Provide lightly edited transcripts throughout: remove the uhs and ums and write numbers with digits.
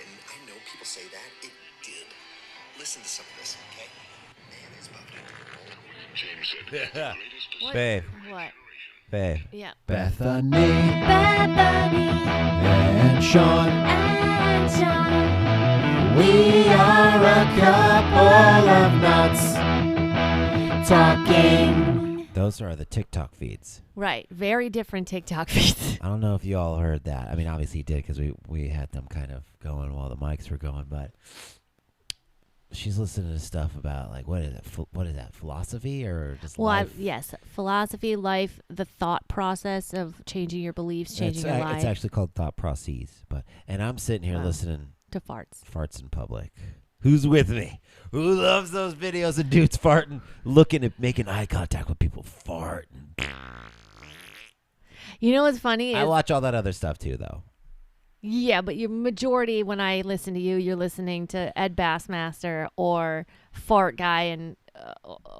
and I know people say that. It did. Listen to some of this, okay? Man, it's bubbling. James said the greatest What? Babe. What? Babe. Yeah. Bethany Bethany and Sean. and Sean. We are a couple of nuts talking. Those are the TikTok feeds. Right. Very different TikTok feeds. I don't know if you all heard that. I mean, obviously you did because we had them kind of going while the mics were going, but she's listening to stuff about, like, what is it? What is that? Philosophy or just life? Yes. Philosophy, life, the thought process of changing your beliefs, changing your life. It's actually called thought processes. And I'm sitting here listening to farts. Farts in public. Who's with me? Who loves those videos of dudes farting, looking at making eye contact with people farting? You know what's funny? I watch all that other stuff too, though. Yeah, but your majority, when I listen to you, you're listening to Ed Bassmaster or Fart Guy, and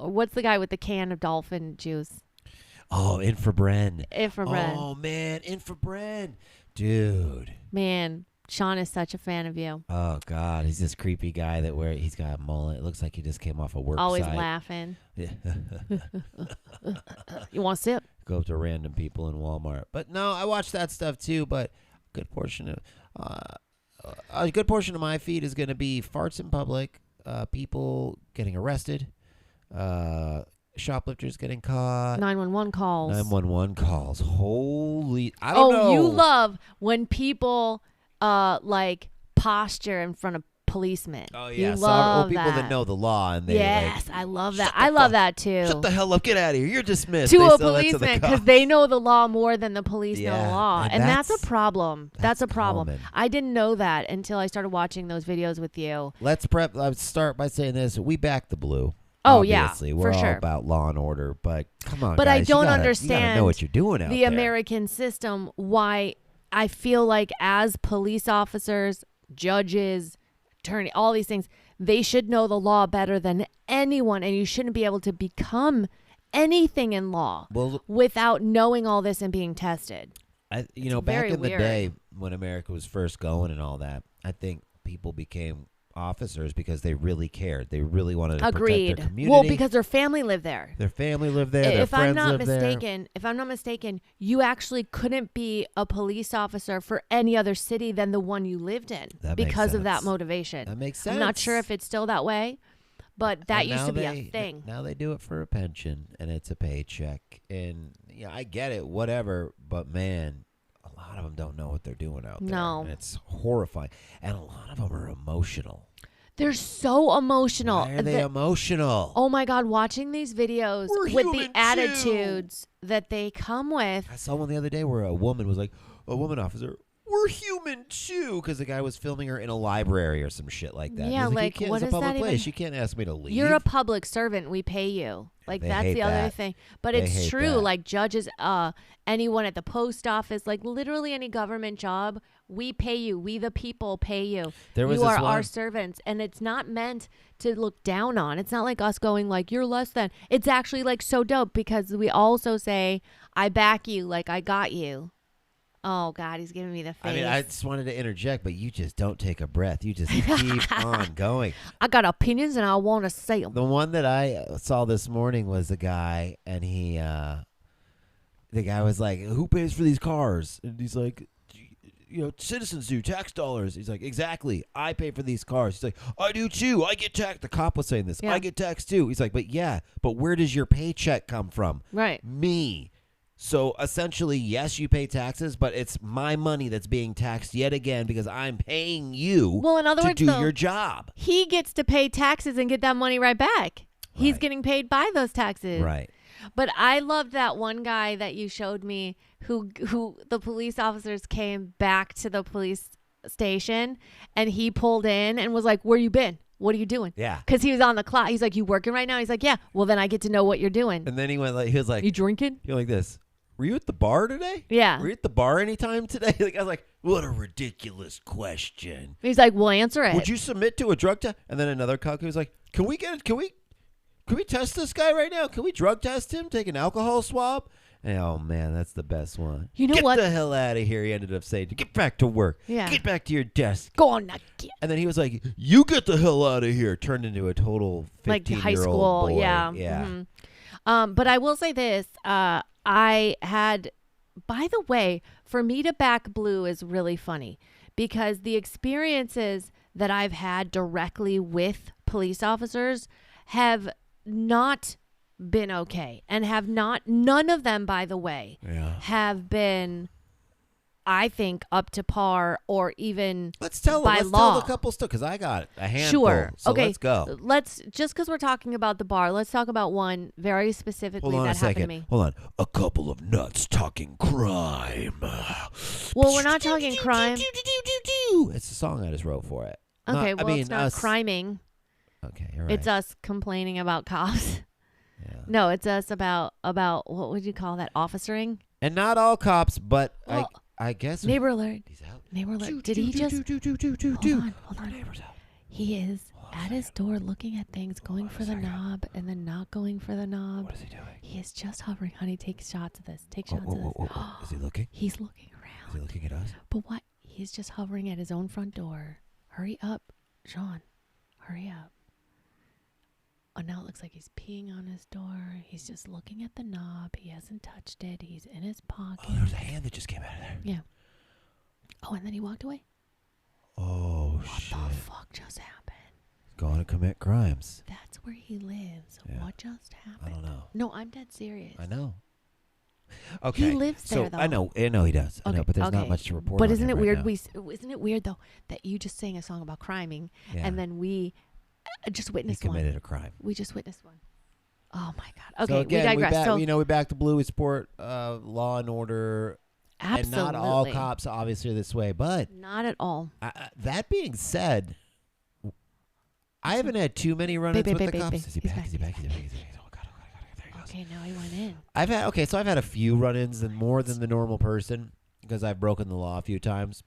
what's the guy with the can of dolphin juice? Oh, Infrabren. Infrabren. Oh, man, Infrabren. Dude. Man, Sean is such a fan of you. Oh, God. He's this creepy guy he's got a mullet. It looks like he just came off a work Always site. laughing. Yeah. You want a sip? Go up to random people in Walmart. But no, I watch that stuff too, but a good portion of my feed is going to be farts in public, people getting arrested, shoplifters getting caught, 911 calls. 911 calls. Holy, I don't know. Oh, you love when people like posture in front of policemen. Oh yeah, you love people that know the law and they yes, I love that. I love that too. Shut the hell up! Get out of here! You're dismissed. To They a sell that to the policeman cops. because they know the law more than the police know the Yeah, law, and and that's that's- a problem. That's a problem. common. I didn't know that until I started watching those videos with you. Let's start by saying this: we back the blue. Oh, yeah, Obviously, we're for all sure. about law and order, but come on, But guys, I don't you gotta understand know what you're doing out the there. American system. Why I feel like as police officers, judges, attorney, all these things, they should know the law better than anyone, and you shouldn't be able to become anything in law without knowing all this and being tested. Back very in the weird. day when America was first going and all that, I think people became officers because they really cared. They really wanted to Agreed. protect their community. Well, because their family lived there. their family lived there. Their If I'm friends not lived there. mistaken, you actually couldn't be a police officer for any other city than the one you lived in That makes because of that sense. motivation. That makes I'm not sense. sure if it's still that way, but that And used now to be they- a thing. Now they do it for a pension, and it's a paycheck. And I get it, whatever. But man, a lot of them don't know what they're doing out there. No. And it's horrifying, and a lot of them are emotional. They're so emotional. Why are they emotional? Oh my God, watching these videos We're with human the too. attitudes that they come with. I saw one the other day where a woman was like, a woman officer, we're human too, because the guy was filming her in a library or some shit like that. Yeah, He's like, you can't, what it's a is that public place. even- You can't ask me to leave. You're a public servant. We pay you. Like, They that's hate the other that. thing. But They it's hate true. that. Like, judges, anyone at the post office, like, literally any government job, we pay you. We, the people, pay you. There was You this are our one- servants. And it's not meant to look down on. It's not like us going, like, you're less than. It's actually, like, so dope because we also say, I back you. Like, I got you. Oh, God, he's giving me the face. I mean, I just wanted to interject, but you just don't take a breath. You just keep on going. I got opinions and I want to say them. The one that I saw this morning was a guy, and the guy was like, who pays for these cars? And he's like, citizens do, tax dollars. He's like, exactly. I pay for these cars. He's like, I do too. I get taxed. The cop was saying this. Yeah. I get taxed too. He's like, but where does your paycheck come from? Right. Me. So essentially, yes, you pay taxes, but it's my money that's being taxed yet again because I'm paying you Well, in other to words, do though, your job. He gets to pay taxes and get that money right back. He's Right. getting paid by those taxes. Right. But I loved that one guy that you showed me who the police officers came back to the police station and he pulled in and was like, where you been? What are you doing? Yeah. Because he was on the clock. He's like, you working right now? He's like, yeah. Well, then I get to know what you're doing. And then he was like, You drinking? you're like this. Were you at the bar today? Yeah. Were you at the bar anytime today? Like, I was like, what a ridiculous question. He's like, well, answer it. Would you submit to a drug test? And then another cop was like, can we test this guy right now? Can we drug test him? Take an alcohol swab? Oh man, that's the best one. You know Get what? the hell out of here. He ended up saying, "Get back to work. Yeah. Get back to your desk." Go on, now, And then he was like, "You get the hell out of here." Turned into a total 15-year-old high school. boy. Yeah. Yeah. Mhm. But I will say this: I had. By the way, for me to back Blue is really funny because the experiences that I've had directly with police officers have not been okay and have not, none of them, by the way, have been, I think, up to par or even Let's tell by Let's law. tell the couple stuff because I got a handful. Sure. So Okay. let's go. Let's, just because we're talking about the bar, let's talk about one very specifically Hold on that a happened second. to me. Hold on. A couple of nuts talking crime. Well, we're not talking crime. It's a song I just wrote for it. Okay, Not- well, it's not us. criming. Okay, you're right. It's us complaining about cops. Yeah. No, it's us about what would you call that? Officering? And not all cops, but Well, I guess Neighbor alert. he's out. Neighbor alert. Did he just? Hold on. Neighbor's out. He is at his door looking at things, going for the knob, and then not going for the knob. What is he doing? He is just hovering. Honey, take shots of this. Take shots of this. Is he looking? He's looking Is around. he looking at us? But what? He's just hovering at his own front door. Hurry up, Sean. Hurry up. Oh, now it looks like he's peeing on his door. He's just looking at the knob. He hasn't touched it. He's in his pocket. Oh, there's a hand that just came out of there. Yeah. Oh, and then he walked away. Oh, What shit. the fuck just happened? Going to commit crimes. That's where he lives. Yeah. What just happened? I don't know. No, I'm dead serious. I know. Okay. He lives there, though. I know he does. I know, but there's not much to report But on isn't him it right weird? now. Isn't it weird though that you just sang a song about criming, Yeah. and then we just He witnessed committed one. a crime. We just witnessed one. Oh my god. So Okay, again, we digress. we back to Blue. We support law and order. Absolutely. And not all cops obviously are this way, but Not at all. that being said, I haven't had too many run-ins with the babe, cops. babe. Is he He's back? back, Is he back? he's Is he back? Is he back? Oh God! There he goes. Okay, now he went in. I've had a few run-ins and more than the normal person because I've broken the law a few times.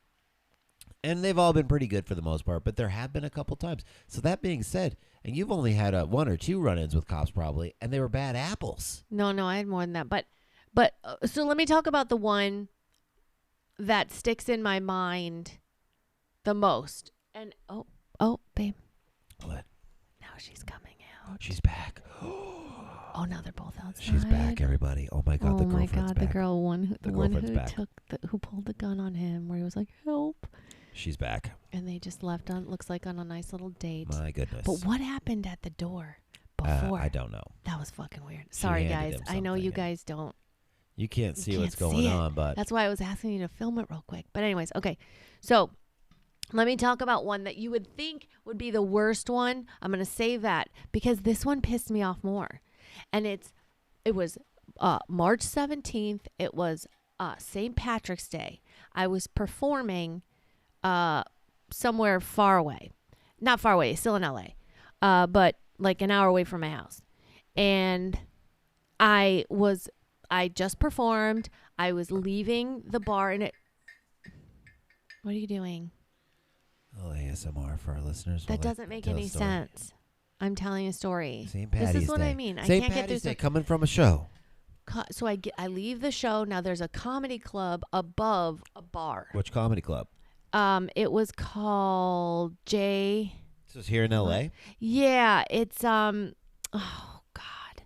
And they've all been pretty good for the most part, but there have been a couple times. So that being said, and you've only had one or two run-ins with cops probably, and they were bad apples. No, I had more than that. But so let me talk about the one that sticks in my mind the most. And oh, babe, What? now she's coming out. She's back. Oh, now they're both outside. She's back, everybody. Oh my God, the Oh my girlfriend's god, back. the girl one The the one girlfriend's who back. who pulled the gun on him where he was like, "Help." She's back. And they just left on looks like on a nice little date. My goodness. But what happened at the door before? I don't know. That was fucking weird. Sorry handed guys. him I know you something. guys don't. You can't You see can't what's going see it. on, but That's why I was asking you to film it real quick. But anyways, okay. So, let me talk about one that you would think would be the worst one. I'm going to save that because this one pissed me off more. And it was March 17th. It was St. Patrick's Day. I was performing somewhere far away. Not far away, still in LA. But like an hour away from my house. And I just performed. I was leaving the bar and what are you doing? oh, ASMR for our listeners. That doesn't make any sense. I'm telling a story. St. Patty's This is what Day. I mean. I St. can't Patty's get through. Day coming from a show. So I leave the show. Now there's a comedy club above a bar. Which comedy club? It was called J. This is here in LA. Yeah, it's oh god.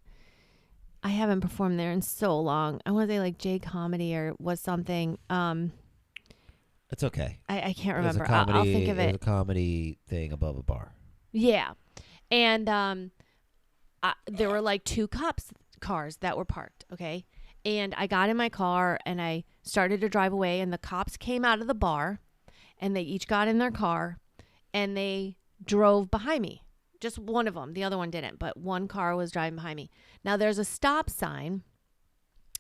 I haven't performed there in so long. I want to say like J Comedy or was something. It's okay. I can't It was a remember. I'll think of It was it. a comedy thing above a bar. Yeah. And there were like two cars that were parked, okay? And I got in my car and I started to drive away and the cops came out of the bar and they each got in their car and they drove behind me. Just one of them. The other one didn't, but one car was driving behind me. Now there's a stop sign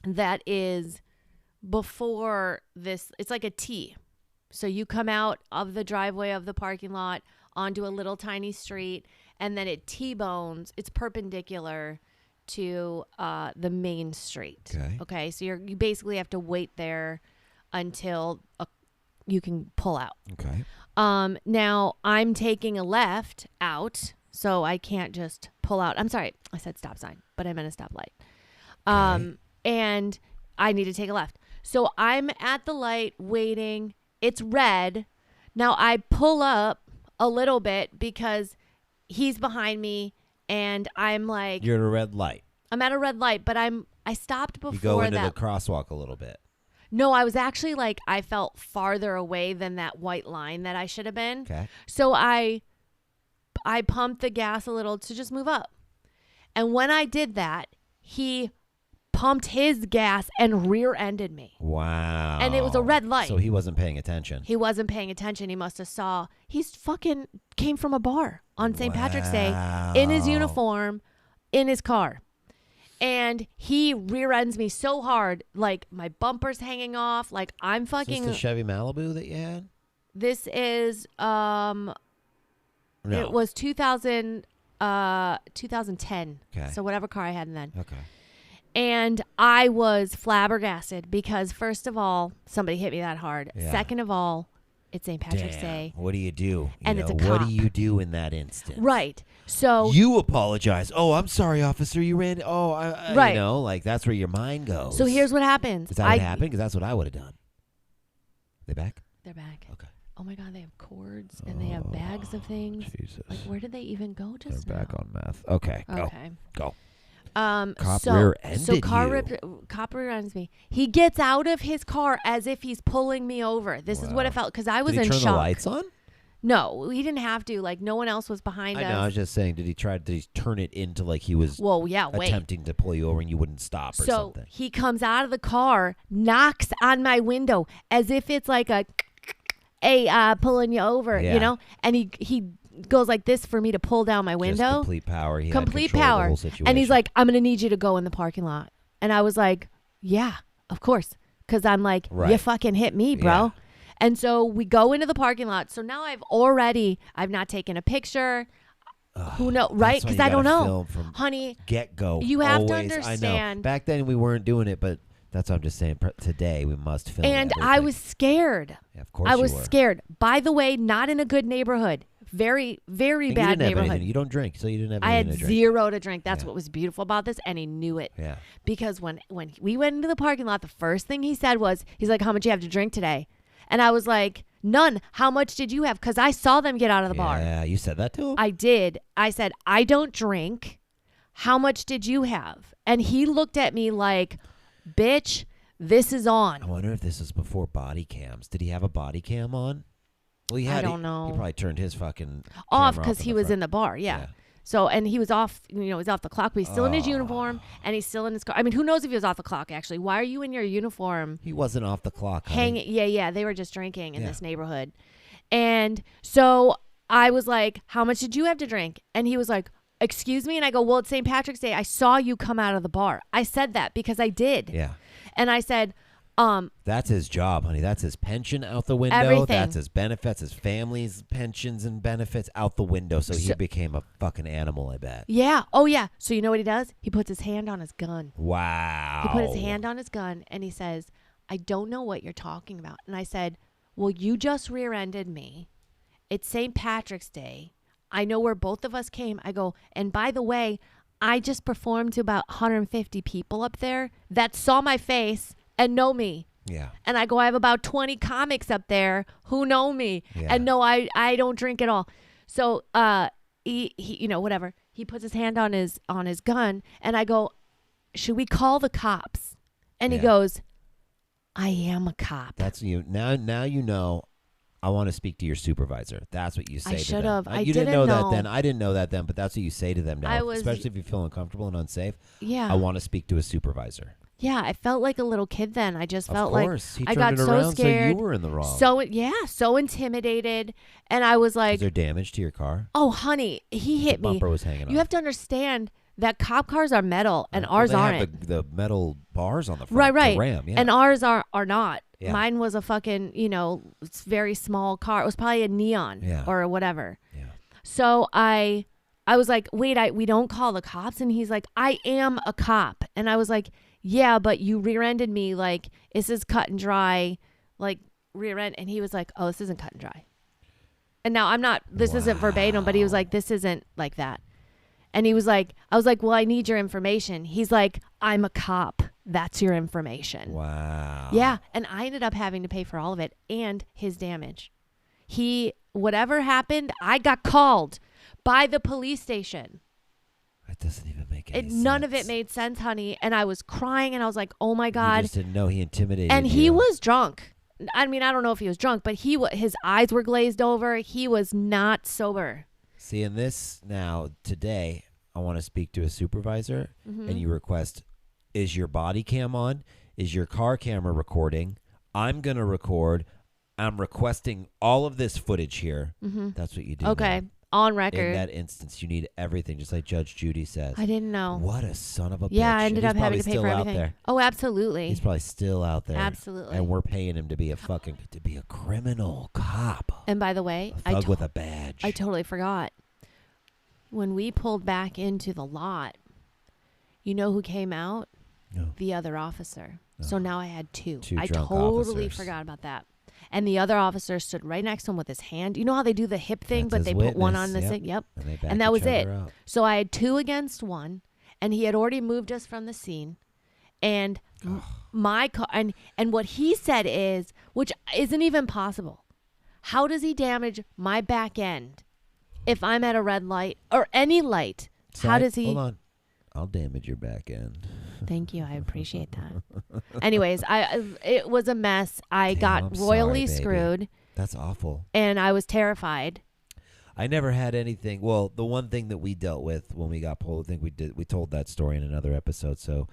that is before this. It's like a T. So you come out of the driveway of the parking lot onto a little tiny street and then it T-bones. It's perpendicular to the main street. Okay. So you basically have to wait there until you can pull out. Okay. Now I'm taking a left out, so I can't just pull out. I'm sorry, I said stop sign, but I meant a stoplight. And I need to take a left. So I'm at the light waiting. It's red. Now I pull up a little bit because he's behind me and I'm like, You're at a red light. I'm at a red light, but I stopped before You go into that. the crosswalk a little bit. No, I was actually like, I felt farther away than that white line that I should have been. Okay. So I pumped the gas a little to just move up. And when I did that, he pumped his gas and rear-ended me. Wow. And it was a red light. So he wasn't paying attention. He wasn't paying attention. He must have saw. He's fucking came from a bar on St. Patrick's Day in his uniform, in his car. And he rear ends me so hard, like my bumper's hanging off, like I'm fucking. Is this the Chevy Malibu that you had? This is No. It was 2010. Okay. So whatever car I had then. Okay. And I was flabbergasted because first of all, somebody hit me that hard. Yeah. Second of all, it's St. Patrick's Damn. Day. What do you do? And it's a What do cop. you do in that instant? Right. So You apologize. Oh, I'm sorry, officer. You ran. Oh, Right. You know, like that's where your mind goes. So here's what happens. Is that what happened? Because that's what I would have done. They back? They're back. Okay. Oh my God, they have cords and they have bags of things. Jesus. Like where did they even go just They're now? back on meth. Okay. Go. Okay. Go. Cop rear-ended cop rear ends me. He gets out of his car as if he's pulling me over. This is what it felt because I was Did he in turn shock. the lights on? No, he didn't have to. Like no one else was behind I us. know. I was just saying. Did he turn it into like he was Well, yeah, wait. attempting to pull you over and you wouldn't stop or So something? he comes out of the car, knocks on my window as if it's like pulling you over, Yeah. you know? And he goes like this for me to pull down my Just window. complete power. He had Complete control of the power. whole situation. And he's like, I'm going to need you to go in the parking lot. And I was like, yeah, of course. Because I'm like, you Right. fucking hit me, bro. Yeah. And so we go into the parking lot. So now I've not taken a picture. Who knows, right? That's why Because you I don't gotta know. film from Honey, get go. you have to Always. I know. understand. Back then we weren't doing it, but that's what I'm just saying. Today we must film. and I everything. was scared. Yeah, of course I you was were. scared. By the way, not in a good neighborhood. Very, very And bad you didn't have neighborhood. anything. You don't drink, so you didn't have I anything had to drink. 0 to drink. That's Yeah. what was beautiful about this, and he knew it. Yeah. Because when we went into the parking lot, the first thing he said was, he's like, how much you have to drink today? And I was like, none. How much did you have? Because I saw them get out of the bar. Yeah, you said that to him. I did. I said, I don't drink. How much did you have? And he looked at me like, bitch, this is I on. wonder if this is before body cams. Did he have a body cam on? Well, he had. don't know. He probably turned his fucking Off camera because he the was front. in the bar. Yeah. Yeah. So, and he was off, he's off the clock, but he's still in his uniform and he's still in his car. I mean, who knows if he was off the clock, actually? Why are you in your uniform? He wasn't off the clock. honey. Hanging. Yeah. They were just drinking in Yeah. this neighborhood. And so I was like, how much did you have to drink? And he was like, excuse me? And I go, well, it's St. Patrick's Day. I saw you come out of the bar. I said that because I did. Yeah. And I said, That's his job, honey. That's his pension out the window. Everything. That's his benefits, his family's pensions and benefits out the window. So he became a fucking animal, I bet. yeah. Oh, yeah. So you know what he does? He puts his hand on his gun. Wow. He put his hand on his gun and he says, I don't know what you're talking about. And I said, well, you just rear-ended me. It's St. Patrick's Day. I know where both of us came. I go, and by the way, I just performed to about 150 people up there that saw my face and know me. Yeah. And I go, I have about 20 comics up there who know me. Yeah. And no, I don't drink at all. So he whatever. He puts his hand on his gun and I go, should we call the cops? And he Yeah. goes, I am a cop. That's you. Now you know. I want to speak to your supervisor. That's what you say to them. should've. I You didn't didn't know know. that then. I didn't know that then, but that's what you say to them now. I was- Especially if you feel uncomfortable and unsafe. Yeah. I want to speak to a supervisor. Yeah, I felt like a little kid then. I just Of felt course. like He I got turned it so around, scared. so you were in the wrong. So intimidated. And I was Is like, there damage to your car? oh, honey, he hit The me. bumper was hanging off. You have to understand that cop cars are metal and Well, ours they aren't. have the metal bars on the front. Right. The Ram, yeah. And ours are not. Yeah. Mine was a fucking, it's very small car. It was probably a neon Yeah. or whatever. Yeah. So I was like, wait, we don't call the cops? And he's like, I am a cop. And I was like, yeah, but you rear-ended me. Like, this is cut and dry, like rear end. And he was like, oh, this isn't cut and dry. And now this isn't verbatim, but he was like, this isn't like that. And he was like, I was like, well, I need your information. He's like, I'm a cop. that's your information. Wow. Yeah. And I ended up having to pay for all of it and his damage. Whatever happened, I got called by the police station. That doesn't even make any sense. None of it made sense, honey. And I was crying and I was like, oh my God. You just didn't know he intimidated And you. he was drunk. I mean, I don't know if he was drunk, but his eyes were glazed over. He was not sober. See, in this now, today, I want to speak to a supervisor, and you request, is your body cam on? Is your car camera recording? I'm going to record. I'm requesting all of this footage here. That's what you do. Okay. Now. On record. In that instance, you need everything, just like Judge Judy says. I didn't know. What a son of a bitch. Yeah, I ended And up he's having to pay probably for still everything. out there. Oh, absolutely. He's probably still out there. Absolutely. And we're paying him to be a criminal cop. And by the way, A thug with a badge. I totally forgot. When we pulled back into the lot, you know who came out? No. The other officer. So now I had two. Two I drunk totally officers. forgot about that. And the other officer stood right next to him with his hand. You know how they do the hip thing, That's but they his put one witness, on the yep. thing? Yep. And they back And that each was it. other up. So I had 2 against 1, and he had already moved us from the scene. And my car, and what he said is, which isn't even possible, how does he damage my back end if I'm at a red light or any light? How does he? Hold on. I'll damage your back end. Thank you. I appreciate that. Anyways, it was a mess. I Damn, got I'm royally sorry, baby. screwed, That's awful. and I was terrified. I never had anything. Well, the one thing that we dealt with when we got pulled, I think we told that story in another episode. So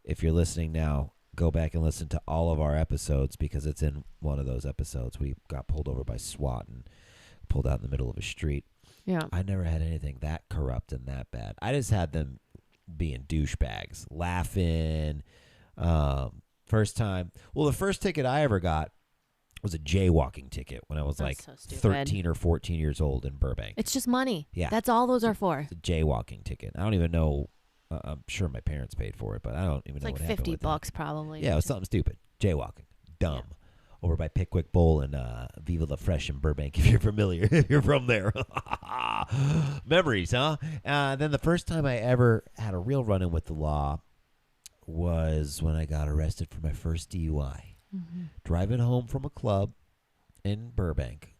if you're listening now, go back and listen to all of our episodes because it's in one of those episodes. We got pulled over by SWAT and pulled out in the middle of a street. Yeah. I never had anything that corrupt and that bad. I just had them being douchebags, laughing. First time. Well, the first ticket I ever got was a jaywalking ticket when I was That's like so stupid. 13 or 14 years old in Burbank. It's just money. Yeah. That's all those are for. It's a jaywalking ticket. I don't even know. I'm sure my parents paid for it, but I don't even It's know like what happened with $50 probably. Yeah, it was something stupid. Jaywalking. Dumb. Over by Pickwick Bowl and Viva La Fresh in Burbank, if you're familiar, if you're from there. Memories, huh? Then the first time I ever had a real run-in with the law was when I got arrested for my first DUI. Driving home from a club in Burbank.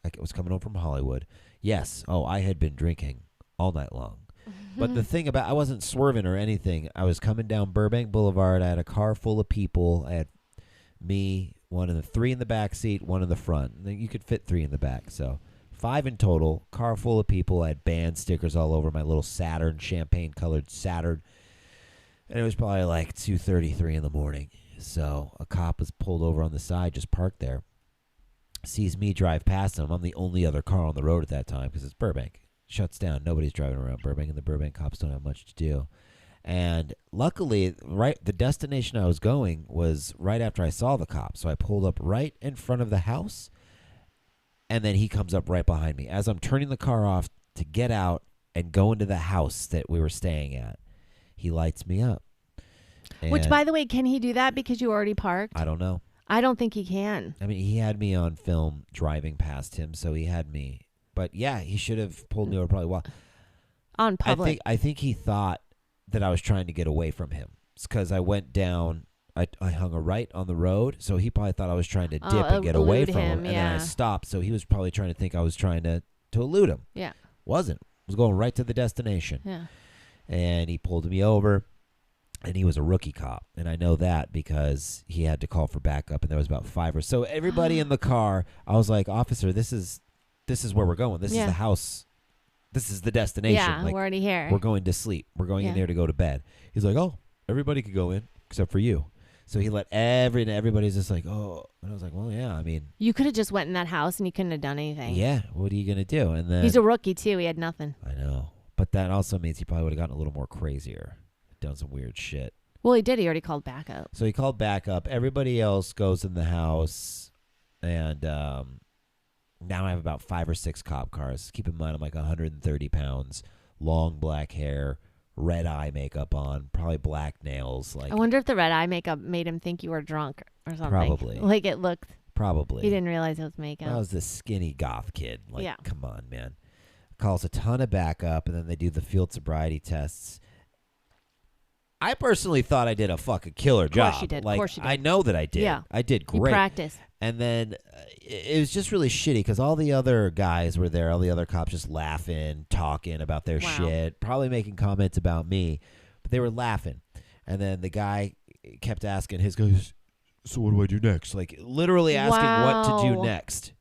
I was coming home from Hollywood. Yes. Oh, I had been drinking all night long. But the thing about, I wasn't swerving or anything. I was coming down Burbank Boulevard. I had a car full of people. I had me, 3 in the back seat, 1 in the front. You could fit 3 in the back. So 5 in total. Car full of people. I had band stickers all over my little Saturn, champagne-colored Saturn. And it was probably like 2:33 in the morning. So a cop was pulled over on the side, just parked there. Sees me drive past him. I'm the only other car on the road at that time because it's Burbank. Shuts down. Nobody's driving around Burbank, and the Burbank cops don't have much to do. And luckily, the destination I was going was right after I saw the cop. So I pulled up right in front of the house, and then he comes up right behind me. As I'm turning the car off to get out and go into the house that we were staying at, he lights me up. Which, And by the way, can he do that because you already parked? I don't know. I don't think he can. I mean, he had me on film driving past him, so he had me. But yeah, he should have pulled me over probably. Well, On public. I think he thought that I was trying to get away from him because I went down. I hung a right on the road, so he probably thought I was trying to dip and get away elude from him. him, And then I yeah. stopped, so he was probably trying to think I was trying to elude him. Yeah. Wasn't. Was going right to the destination. Yeah. And he pulled me over. And he was a rookie cop, and I know that because he had to call for backup, and there was about 5 or so. Everybody in the car, I was like, "Officer, this is where we're going. This is Yeah. the house. This is the destination. Yeah, Like, we're already here. we're going to sleep. We're going in Yeah. there to go to bed." He's like, "Oh, everybody could go in except for you." So he let everybody's just like, "Oh," and I was like, "Well, yeah. I mean, You could have just went in that house and you couldn't have done anything. yeah. What are you gonna do?" And then He's a rookie, too. He had nothing. I know, but that also means he probably would have gotten a little more crazier, done some weird shit. Well, he did. He already called backup. So he called backup. Everybody else goes in the house, and now I have about 5 or 6 cop cars. Keep in mind, I'm like 130 pounds, long black hair, red eye makeup on, probably black nails. Like I wonder if the red eye makeup made him think you were drunk or something. Probably. Like it looked. probably. He didn't realize it was makeup. I was this skinny goth kid. Like, Yeah. come on, man. Calls a ton of backup, and then they do the field sobriety tests. I personally thought I did a fucking killer job. Of course you did. Like, Of course you did. I know that I did. Yeah. I did You great. practiced. And then it was just really shitty because all the other guys were there, all the other cops just laughing, talking about their shit, probably making comments about me, but they were laughing. And then the guy kept asking his guys, so what do I do next? Like literally asking what to do next.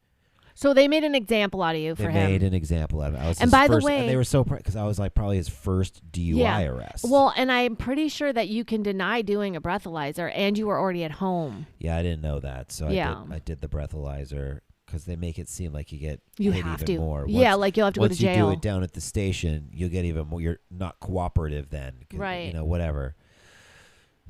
So they made an example out of you for They him. made an example out of it. I was And his by the first, way, and they were so because I was like probably his first DUI arrest. Well, and I'm pretty sure that you can deny doing a breathalyzer, and you were already at home. Yeah, I didn't know that, so Yeah. I did the breathalyzer because they make it seem like you get You hit have even to. more. Yeah, like you'll have to go to once you jail. do it down at the station, you'll get even more. You're not cooperative then, 'cause, Right. You know, whatever.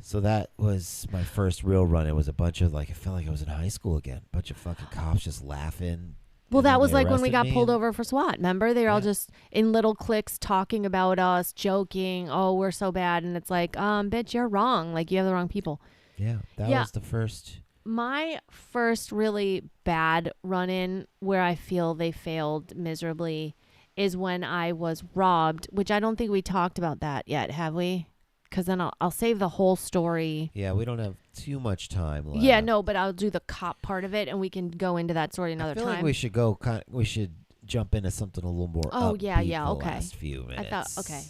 So that was my first real run. It was a bunch of like, it felt like I was in high school again. A bunch of fucking cops just laughing. Well, and that then was they like when we arrested got me pulled and- over for SWAT. Remember? They were all just in little cliques talking about us, joking. Oh, we're so bad. And it's like, bitch, you're wrong. Like, you have the wrong people. Yeah, that Yeah. was the first. My first really bad run-in where I feel they failed miserably is when I was robbed, which I don't think we talked about that yet, have we? Because then I'll save the whole story. Yeah, we don't have too much time left. Yeah, no, but I'll do the cop part of it, and we can go into that story another I feel time. like we should go. We should jump into something a little more. Oh, yeah, upbeat yeah, the okay. Last few minutes. I thought, okay.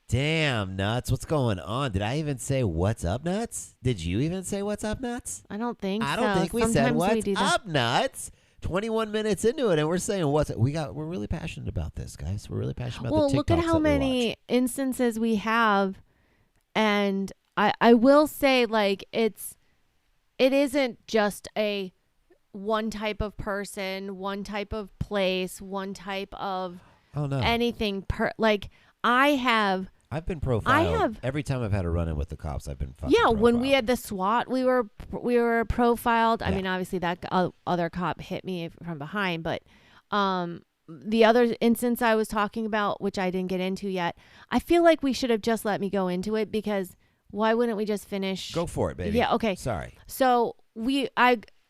Damn, Nuts. What's going on? Did I even say what's up, Nuts? Did you even say what's up, Nuts? I don't think I so. don't think we said Sometimes we what's do that. up, Nuts. 21 minutes into it, and we're saying what's up. We're really passionate about this, guys. We're really passionate about Well, the TikToks look at how that we many watch. instances we have, and I will say, like, it isn't just a one type of person, one type of place, one type of Oh no, anything. I've been profiled. have- Every time I've had a run-in with the cops, I've been fucking Yeah, when we profiled. had the SWAT, we were profiled. I Yeah. mean, obviously that other cop hit me from behind, but the other instance I was talking about, which I didn't get into yet, I feel like we should have just let me go into it, because why wouldn't we just finish? Go for it, baby. Yeah, okay. Sorry. So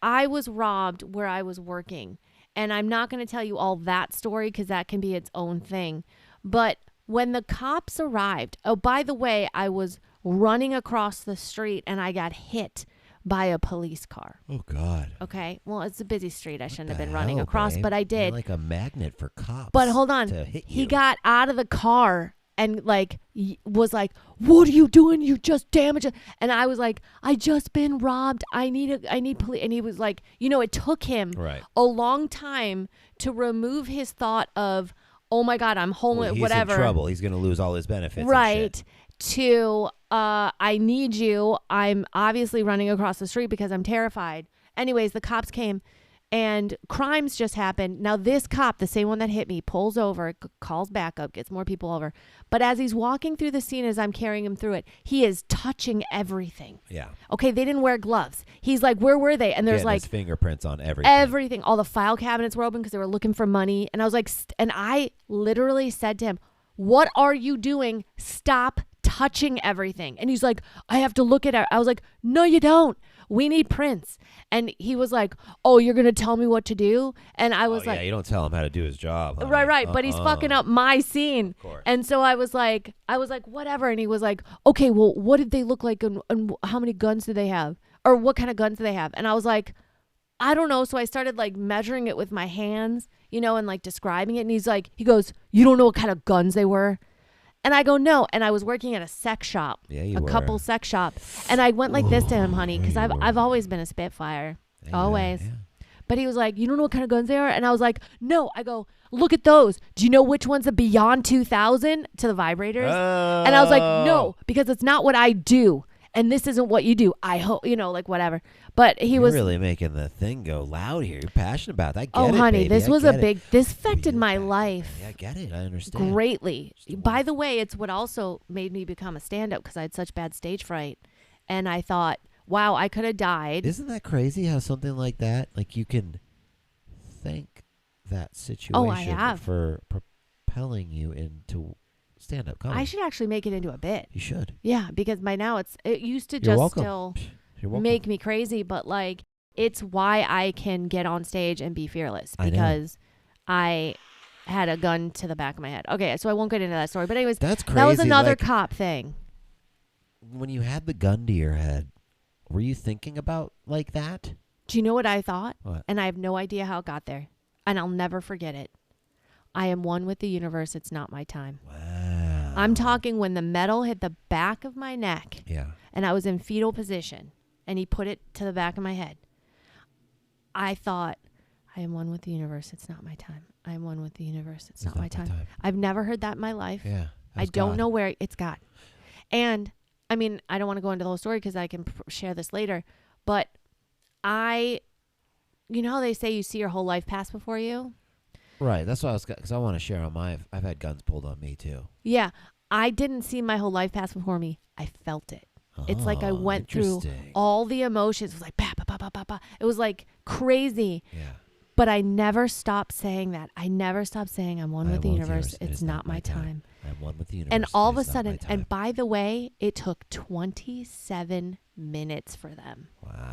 I was robbed where I was working, and I'm not going to tell you all that story because that can be its own thing. But when the cops arrived, oh, by the way, I was running across the street and I got hit by a police car. Oh God. Okay. Well, it's a busy street. I shouldn't have The been running hell, across, babe? but I You're did. like a magnet for cops. But hold on. To hit He you. got out of the car and like was like, "What are you doing? You just damaged it." And I was like, "I just been robbed. I need police." And he was like, it took him Right. a long time to remove his thought of, "Oh my God, I'm homeless," Well, he's whatever. in trouble. He's going to lose all his benefits. and Right. shit. To I need you. I'm obviously running across the street because I'm terrified. Anyways, the cops came and crimes just happened. Now this cop, the same one that hit me, pulls over, calls backup, gets more people over. But as he's walking through the scene, as I'm carrying him through it, he is touching everything. Yeah. Okay, they didn't wear gloves. He's like, "Where were they?" And there's Getting like his fingerprints on everything. everything. All the file cabinets were open because they were looking for money. And I was like, and I literally said to him, "What are you doing? Stop touching everything." And he's like, "I have to look at it." I was like, "No, you don't. We need prints." And he was like, "Oh, you're going to tell me what to do?" And I was yeah, like, you don't tell him how to do his job. honey. right. But he's fucking up my scene. Of course. And so I was like, whatever. And he was like, "Okay, well, what did they look like? And how many guns do they have? Or what kind of guns do they have?" And I was like, "I don't know." So I started like measuring it with my hands, and like describing it. And he goes, "You don't know what kind of guns they were?" And I go, "No." And I was working at a sex shop, Yeah, you a were. couple sex shop. And I went like this to him, honey, because Yeah, you I've were. always been a Spitfire. Yeah, Always. yeah. But he was like, "You don't know what kind of guns they are?" And I was like, "No." I go, "Look at those. Do you know which one's a Beyond 2000?" To the vibrators. And I was like, "No, because it's not what I do. And this isn't what you do. I hope, like whatever." But he You're was, really making the thing go loud here. You're passionate about that. I get "Oh, it, honey, baby. this I was get a it. big, this affected Really my passionate. life Yeah, I get it. I understand. greatly." Just By the way, it's what also made me become a stand-up because I had such bad stage fright. And I thought, wow, I could have died. Isn't that crazy how something like that, like you can thank that situation Oh, I have. for propelling you into stand-up comedy? I should actually make it into a bit. You should. Yeah, because by now it used to You're just welcome. still You're welcome. make me crazy, but like it's why I can get on stage and be fearless I know. because I had a gun to the back of my head. Okay, so I won't get into that story. But anyways, That's crazy. that was another like, cop thing. when you had the gun to your head, were you thinking about like that? Do you know what I thought? What? And I have no idea how it got there. And I'll never forget it. I am one with the universe. It's not my time. Wow. I'm talking when the metal hit the back of my neck Yeah. and I was in fetal position and he put it to the back of my head. I thought, I am one with the universe. It's not my time. I am one with the universe. It's not my time. I've never heard that in my life. Yeah. I don't know where it's God. And I mean, I don't want to go into the whole story because I can share this later. But you know how they say you see your whole life pass before you? Right. That's what I was, because I want to share on my, I've had guns pulled on me too. Yeah. I didn't see my whole life pass before me. I felt it. It's like I went through all the emotions. It was like, bah, bah, bah, bah, bah, bah. It was like crazy. Yeah. But I never stopped saying that. I never stopped saying I'm one with the universe. It's not my time. I'm one with the universe. And all of a sudden, and by the way, it took 27 minutes for them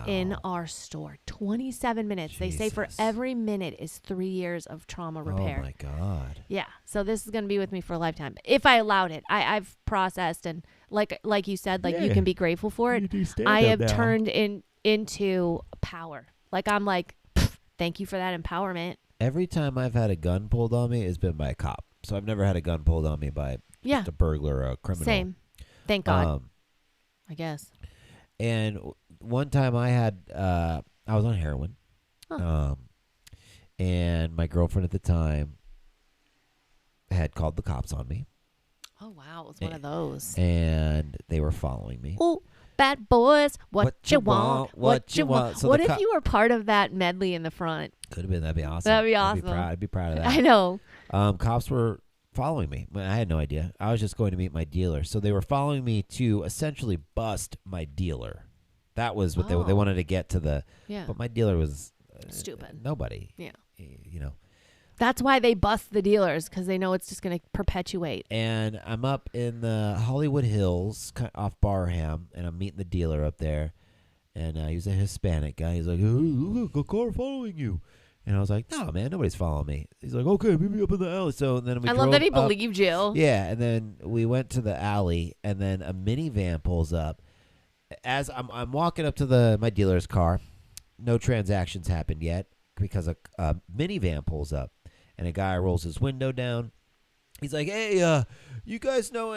in our store. 27 minutes. They say for every minute is 3 years of trauma repair. Oh my God. Yeah. So this is going to be with me for a lifetime. If I allowed it, I've processed and like you said, like you can be grateful for it. I have turned into power. Like I'm like, thank you for that empowerment. Every time I've had a gun pulled on me, it's been by a cop. So I've never had a gun pulled on me by just a burglar or a criminal. Same. Thank God. I guess. And one time I had, I was on heroin. Huh. And my girlfriend at the time had called the cops on me. Oh, wow. It was one of those. And they were following me. Oh, bad boys. What you want? What you want? So what if you were part of that medley in the front? Could have been. That'd be awesome. That'd be awesome. I'd be proud of that. I know. Cops were following me. I had no idea. I was just going to meet my dealer. So they were following me to essentially bust my dealer. That was what they wanted to get to the. Yeah. But my dealer was stupid. Nobody. Yeah. You know. That's why they bust the dealers, because they know it's just going to perpetuate. And I'm up in the Hollywood Hills off Barham, and I'm meeting the dealer up there. And he's a Hispanic guy. He's like, "Oh, look, a car following you." And I was like, "No, man, nobody's following me." He's like, "Okay, meet me up in the alley." So then I love that he believed you. Yeah, and then we went to the alley, and then a minivan pulls up. As I'm walking up to my dealer's car, no transactions happened yet because a minivan pulls up, and a guy rolls his window down. He's like, "Hey, you guys know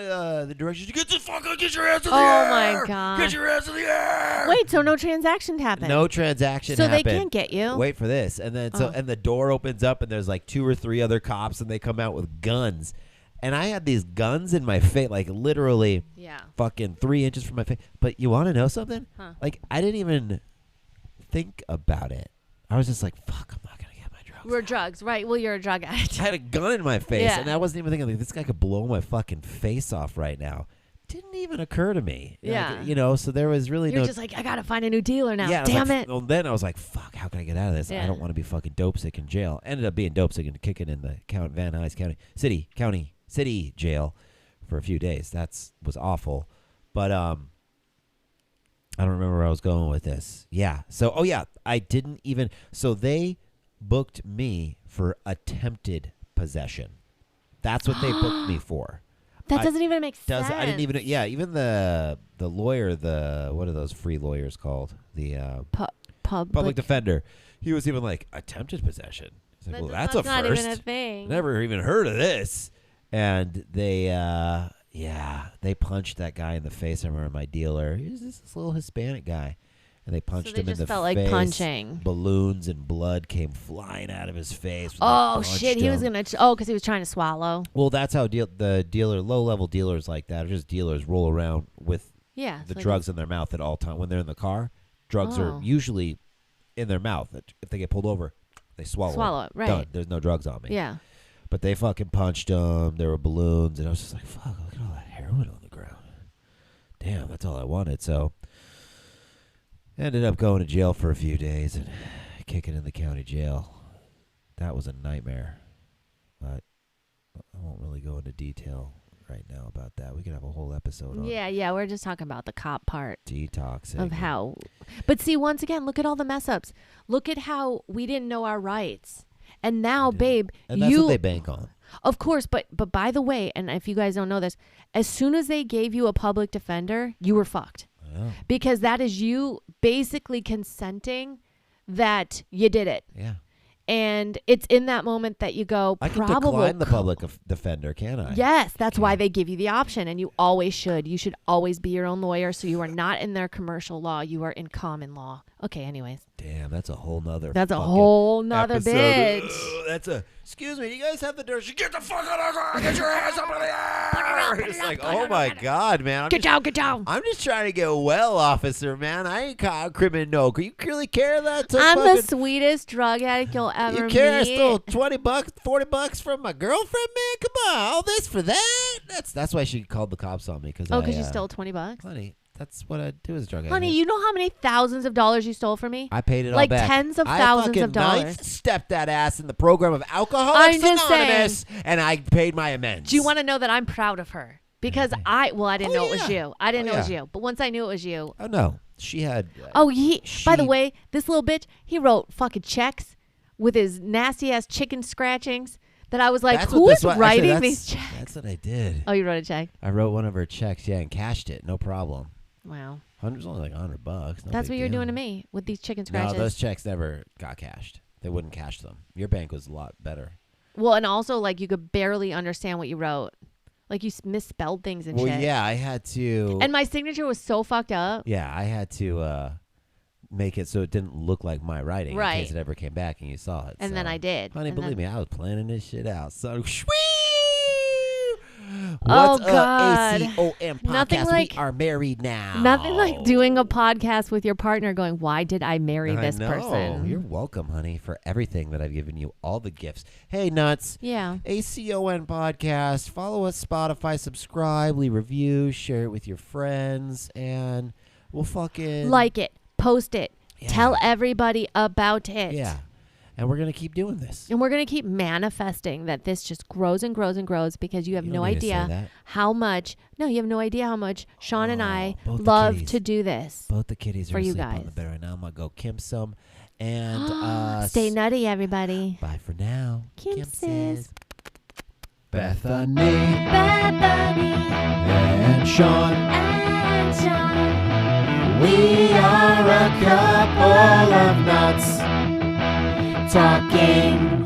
the directions? Get your ass in the air! Oh my God! Get your ass in the air!" Wait, so no transaction happened? No transaction so happened. So they can't get you? Wait for this. And then and the door opens up, and there's like 2 or 3 other cops, and they come out with guns. And I had these guns in my face, like literally fucking 3 inches from my face. But you want to know something? Huh. Like, I didn't even think about it. I was just like, fuck, I'm not going to get my drugs. We're drugs, right? Well, you're a drug addict. I had a gun in my face, and I wasn't even thinking, like, this guy could blow my fucking face off right now. Didn't even occur to me. Yeah. Like, so there was really You're just like, I got to find a new dealer now. Yeah, damn it. Well, then I was like, fuck, how can I get out of this? Yeah. I don't want to be fucking dope sick in jail. Ended up being dope sick and kicking in the Van Nuys City jail for a few days. Was awful. But I don't remember where I was going with this. Yeah. So, I didn't even. So they booked me for attempted possession. That's what they booked me for. That doesn't even make sense. I didn't even. Yeah, even the lawyer, what are those free lawyers called? The public defender. He was even like, attempted possession. He's like, well, that's a not first. Even a thing. Never even heard of this. And they punched that guy in the face. I remember my dealer. He was this little Hispanic guy. And they punched him in the face. So they just felt like punching. Balloons and blood came flying out of his face. Oh, shit. He was going to... Oh, because he was trying to swallow. Well, that's how the dealer, low-level dealers like that, or just dealers roll around with the drugs in their mouth at all time. When they're in the car, drugs are usually in their mouth. If they get pulled over, they swallow it, right. Done. There's no drugs on me. Yeah. But they fucking punched him. There were balloons. And I was just like, fuck, look at all that heroin on the ground. Damn, that's all I wanted. So... ended up going to jail for a few days and kicking in the county jail. That was a nightmare. But I won't really go into detail right now about that. We could have a whole episode on Yeah, we're just talking about the cop part. Detoxing. Of how. But see, once again, look at all the mess ups. Look at how we didn't know our rights. And now, babe, and that's what they bank on. Of course, but by the way, and if you guys don't know this, as soon as they gave you a public defender, you were fucked. Oh. Because that is you basically consenting that you did it. Yeah. And it's in that moment that you go, I can probable. decline the public defender, can I? Yes, that's why they give you the option, and you always should. You should always be your own lawyer, so you are not in their commercial law. You are in common law. Okay, anyways. Damn, that's a whole nother. That's a fucking whole nother episode. bit. Ugh, that's a. Excuse me, you guys have the dirt. Get the fuck out of the car. Get your hands up in the air. It's like, oh my god, man. Get down, get down. I'm just trying to get well, officer, man. I ain't caught a criminal. Can you really care that? To I'm fucking, the sweetest drug addict you'll ever You care? I meet. stole $20, $40 from my girlfriend, man. Come on, all this for that? That's why she called the cops on me because because you stole $20. Honey, that's what I do as a drug addict. Honey, you know how many thousands of dollars you stole from me? I paid it all like back. tens of thousands of dollars. I fucking stepped that ass in the program of Alcoholics I'm just Anonymous, and I paid my amends. Do you want to know that I'm proud of her? Because I didn't know it was you. I didn't know it was yeah. you. But once I knew it was you. Oh, no. She had... By the way, this little bitch, he wrote fucking checks with his nasty-ass chicken scratchings that I was like, who is writing these checks? That's what I did. Oh, you wrote a check? I wrote one of her checks, and cashed it. No problem. Wow. It was only like $100. No That's what big you're deal. doing to me with these chicken scratches. No, those checks never got cashed. They wouldn't cash them. Your bank was a lot better. Well, and also, like, you could barely understand what you wrote. Like, you misspelled things and shit. Well, yeah, I had to... And my signature was so fucked up. Yeah, I had to make it so it didn't look like my writing Right. in case it ever came back and you saw it. And so. then I did. Honey, And believe then- me, I was planning this shit out. So, Oh, What's God. up, ACOM podcast? Nothing like- We are married now. Nothing like doing a podcast with your partner going, why did I marry this I know. person? You're welcome, honey, for everything that I've given you, all the gifts. Hey, Nuts. Yeah. ACON podcast. Follow us, Spotify, subscribe, leave reviews, share it with your friends, and we'll fucking... Like it. Post it. Yeah. Tell everybody about it. Yeah. And we're going to keep doing this. And we're going to keep manifesting that this just grows and grows and grows because you have You no don't need to say idea that. how much. No, you have no idea how much Sean and I both the love kitties. to do this. Both the kitties For are you asleep on guys. the bed right now. I'm going to go kim some. And Stay nutty, everybody. bye for now. Kimses. Bethany Bethany and Sean. and Sean. We are a couple of nuts talking